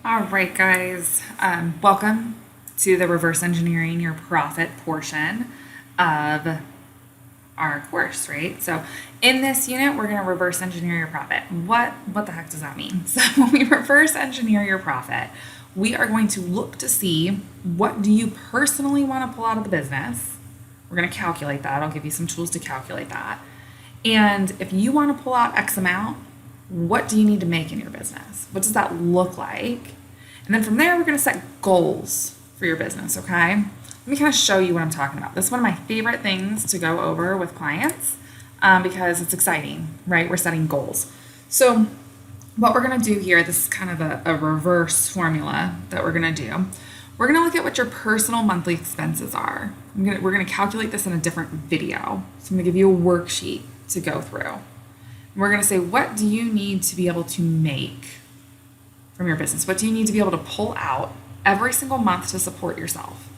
All right, guys. Welcome to the reverse engineering your profit portion of our course, right? So, in this unit, we're going to reverse engineer your profit. What the heck does that mean? So, when we reverse engineer your profit, we are going to look to see what do you personally want to pull out of the business. We're going to calculate that. I'll give you some tools to calculate that. And if you want to pull out X amount, what do you need to make in your business? What does that look like? And then from there, we're going to set goals for your business, okay? Let me kind of show you what I'm talking about. This is one of my favorite things to go over with clients because it's exciting, right? We're setting goals. So what we're going to do here, this is kind of a reverse formula that we're going to do. We're going to look at what your personal monthly expenses are. We're going to calculate this in a different video. So I'm going to give you a worksheet to go through. We're going to say, what do you need to be able to make from your business? What do you need to be able to pull out every single month to support yourself?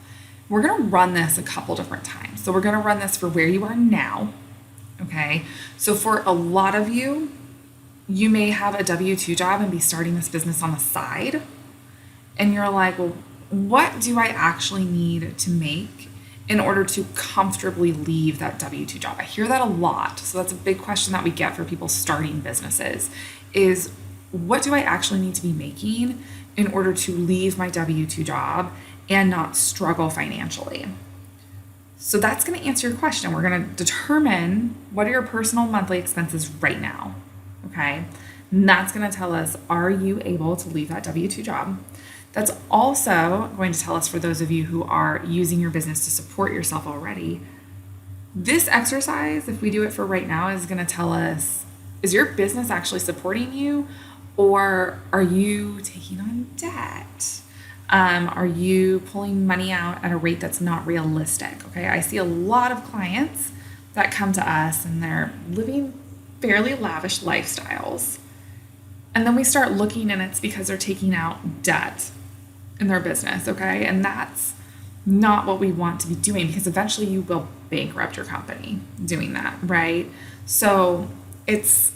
We're going to run this a couple different times. So we're going to run this for where you are now. Okay. So for a lot of you, you may have a W-2 job and be starting this business on the side. And you're like, well, what do I actually need to make in order to comfortably leave that W-2 job? I hear that a lot. So that's a big question that we get for people starting businesses is, what do I actually need to be making in order to leave my W-2 job and not struggle financially? So that's going to answer your question. We're going to determine what are your personal monthly expenses right now, okay? And that's going to tell us, are you able to leave that W-2 job? That's also going to tell us, for those of you who are using your business to support yourself already, this exercise, if we do it for right now, is going to tell us, is your business actually supporting you, or are you taking on debt? Are you pulling money out at a rate that's not realistic? Okay, I see a lot of clients that come to us and they're living fairly lavish lifestyles. And then we start looking and it's because they're taking out debt in their business, okay? And that's not what we want to be doing, because eventually you will bankrupt your company doing that, right? So it's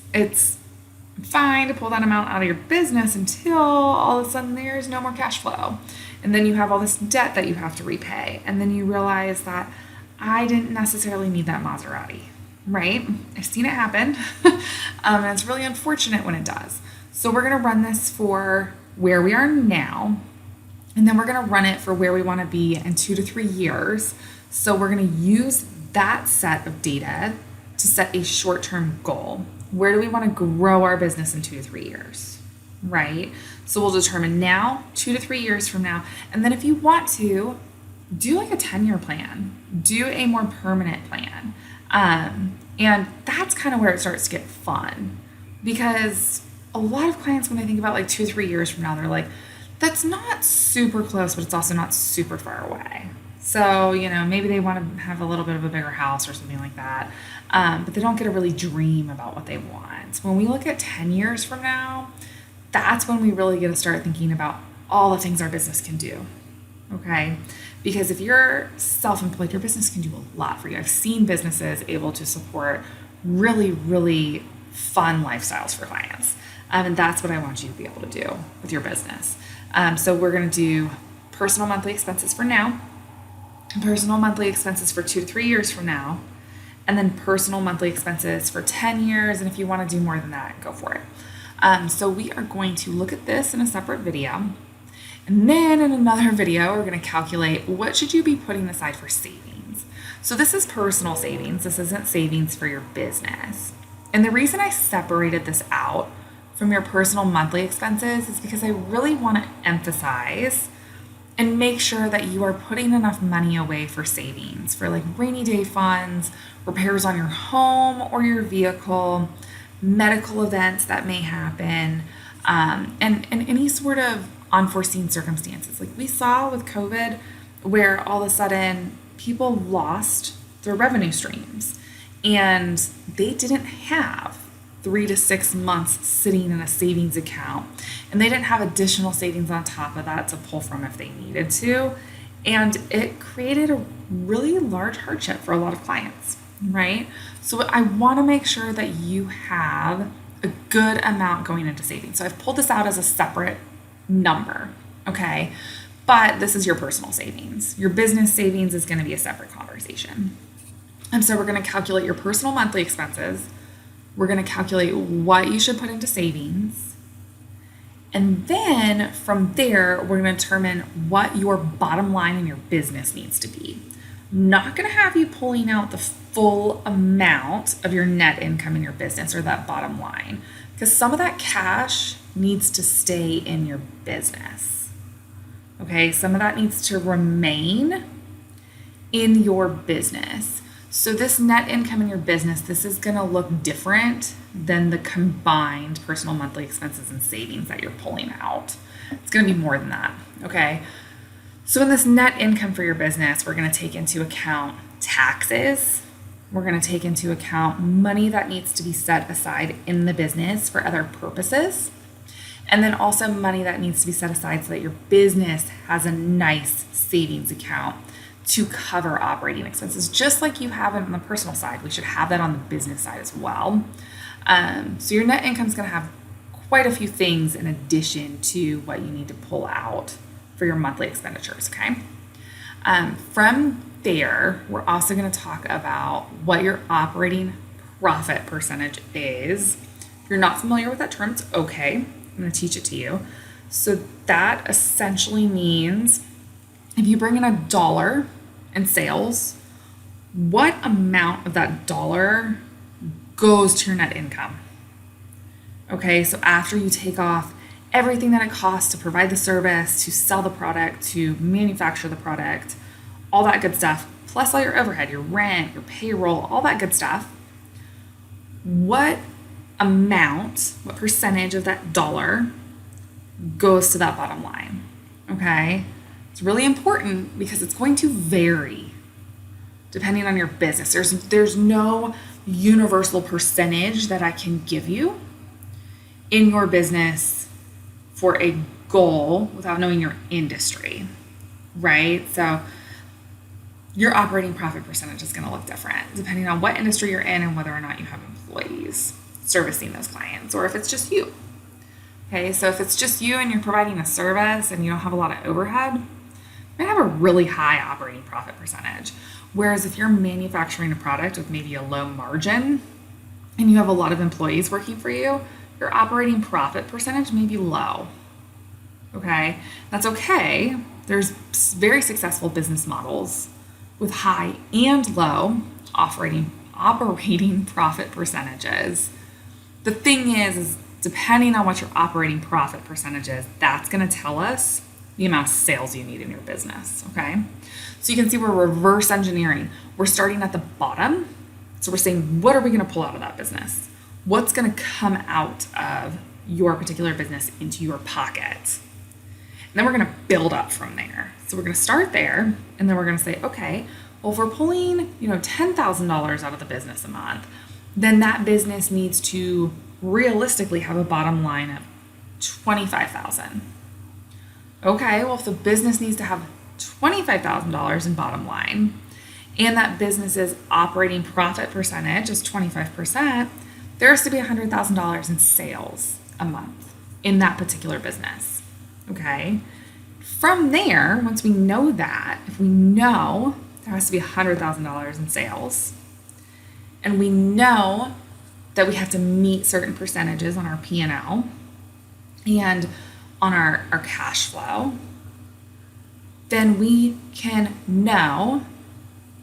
fine to pull that amount out of your business until all of a sudden there's no more cash flow. And then you have all this debt that you have to repay. And then you realize that I didn't necessarily need that Maserati, right? I've seen it happen. And it's really unfortunate when it does. So we're going to run this for where we are now. And then we're going to run it for where we want to be in 2 to 3 years. So we're going to use that set of data to set a short-term goal. Where do we want to grow our business in 2 to 3 years, right? So we'll determine now, 2 to 3 years from now. And then if you want to, do like a 10-year plan, do a more permanent plan. And that's kind of where it starts to get fun, because a lot of clients, when they think about like 2 or 3 years from now, they're like, that's not super close, but it's also not super far away. So, maybe they want to have a little bit of a bigger house or something like that. But they don't get to really dream about what they want. When we look at 10 years from now, that's when we really get to start thinking about all the things our business can do. Okay? Because if you're self-employed, your business can do a lot for you. I've seen businesses able to support really, really fun lifestyles for clients. And that's what I want you to be able to do with your business. So we're going to do personal monthly expenses for now, personal monthly expenses for 2 to 3 years from now, and then personal monthly expenses for 10 years. And if you want to do more than that, go for it. So we are going to look at this in a separate video. And then in another video, we're going to calculate what should you be putting aside for savings. So this is personal savings. This isn't savings for your business. And the reason I separated this out from your personal monthly expenses is because I really want to emphasize and make sure that you are putting enough money away for savings, for like rainy day funds, repairs on your home or your vehicle, medical events that may happen, and any sort of unforeseen circumstances. Like we saw with COVID, where all of a sudden people lost their revenue streams and they didn't have 3 to 6 months sitting in a savings account, and they didn't have additional savings on top of that to pull from if they needed to. And it created a really large hardship for a lot of clients, right? So I want to make sure that you have a good amount going into savings. So I've pulled this out as a separate number, okay? But this is your personal savings. Your business savings is going to be a separate conversation. And so we're going to calculate your personal monthly expenses. We're going to calculate what you should put into savings. And then from there, we're going to determine what your bottom line in your business needs to be. I'm not going to have you pulling out the full amount of your net income in your business or that bottom line, because some of that cash needs to stay in your business. Okay, some of that needs to remain in your business. So this net income in your business, this is going to look different than the combined personal monthly expenses and savings that you're pulling out. It's going to be more than that, okay? So in this net income for your business, we're going to take into account taxes. We're going to take into account money that needs to be set aside in the business for other purposes. And then also money that needs to be set aside so that your business has a nice savings account to cover operating expenses, just like you have it on the personal side. We should have that on the business side as well. So your net income is going to have quite a few things in addition to what you need to pull out for your monthly expenditures, okay? From there, we're also going to talk about what your operating profit percentage is. If you're not familiar with that term, it's okay. I'm going to teach it to you. So that essentially means if you bring in $1 in sales, what amount of that dollar goes to your net income? Okay, so after you take off everything that it costs to provide the service, to sell the product, to manufacture the product, all that good stuff, plus all your overhead, your rent, your payroll, all that good stuff, what amount, what percentage of that dollar goes to that bottom line? Okay, it's really important because it's going to vary depending on your business. There's no universal percentage that I can give you in your business for a goal without knowing your industry, right? So your operating profit percentage is going to look different depending on what industry you're in and whether or not you have employees servicing those clients, or if it's just you. Okay, so if it's just you and you're providing a service and you don't have a lot of overhead, you might have a really high operating profit percentage. Whereas if you're manufacturing a product with maybe a low margin and you have a lot of employees working for you, your operating profit percentage may be low. Okay, that's okay. There's very successful business models with high and low operating profit percentages. The thing is depending on what your operating profit percentage is, that's going to tell us the amount of sales you need in your business, okay? So you can see we're reverse engineering. We're starting at the bottom. So we're saying, what are we going to pull out of that business? What's going to come out of your particular business into your pocket? And then we're going to build up from there. So we're going to start there, and then we're going to say, okay, well, if we're pulling, $10,000 out of the business a month, then that business needs to realistically have a bottom line of $25,000. Okay, well, if the business needs to have $25,000 in bottom line, and that business's operating profit percentage is 25%, there has to be $100,000 in sales a month in that particular business. Okay. From there, once we know that, if we know there has to be $100,000 in sales, and we know that we have to meet certain percentages on our P&L and on our cash flow, then we can know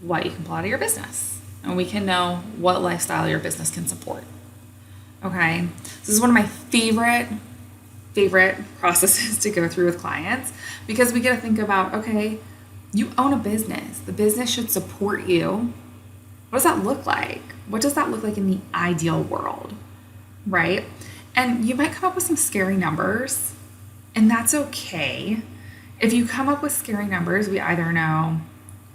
what you can pull out of your business, and we can know what lifestyle your business can support. Okay, this is one of my favorite processes to go through with clients, because we get to think about, okay, you own a business. The business should support you. What does that look like? What does that look like in the ideal world, right? And you might come up with some scary numbers, and that's okay. If you come up with scary numbers, we either know,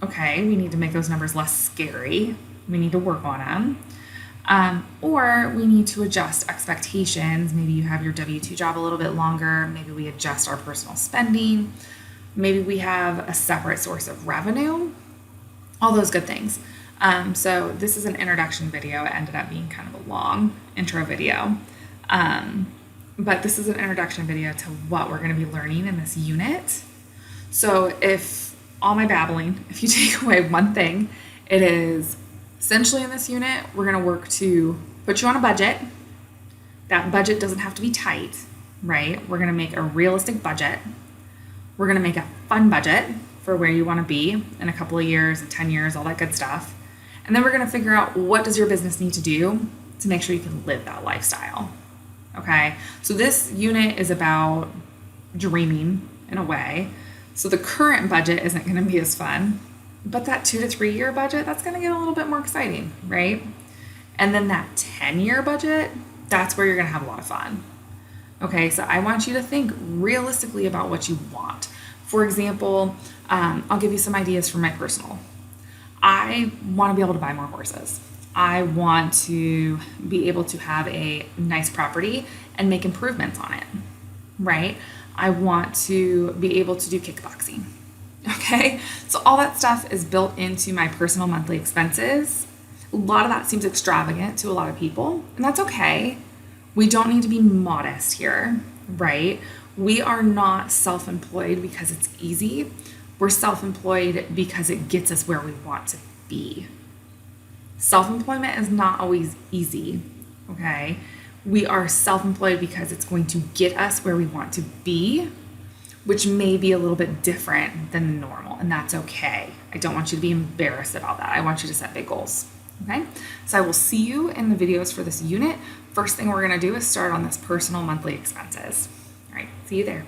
okay, we need to make those numbers less scary. We need to work on them. Or we need to adjust expectations. Maybe you have your W-2 job a little bit longer. Maybe we adjust our personal spending. Maybe we have a separate source of revenue. All those good things. So this is an introduction video. It ended up being kind of a long intro video. but this is an introduction video to what we're going to be learning in this unit. So if all my babbling, if you take away one thing, it is essentially in this unit, we're going to work to put you on a budget. That budget doesn't have to be tight, right? We're going to make a realistic budget. We're going to make a fun budget for where you want to be in a couple of years, 10 years, all that good stuff. And then we're going to figure out what does your business need to do to make sure you can live that lifestyle. Okay, so this unit is about dreaming in a way. So the current budget isn't going to be as fun, but that 2 to 3 year budget, that's going to get a little bit more exciting, right? And then that 10-year budget, that's where you're going to have a lot of fun. Okay, so I want you to think realistically about what you want. For example, I'll give you some ideas from my personal. I want to be able to buy more horses. I want to be able to have a nice property and make improvements on it, right? I want to be able to do kickboxing, okay? So all that stuff is built into my personal monthly expenses. A lot of that seems extravagant to a lot of people, and that's okay. We don't need to be modest here, right? We are not self-employed because it's easy. We're self-employed because it gets us where we want to be. Self-employment is not always easy, okay? We are self-employed because it's going to get us where we want to be, which may be a little bit different than normal, and that's okay. I don't want you to be embarrassed about that. I want you to set big goals, okay? So I will see you in the videos for this unit. First thing we're gonna do is start on this personal monthly expenses. All right, see you there.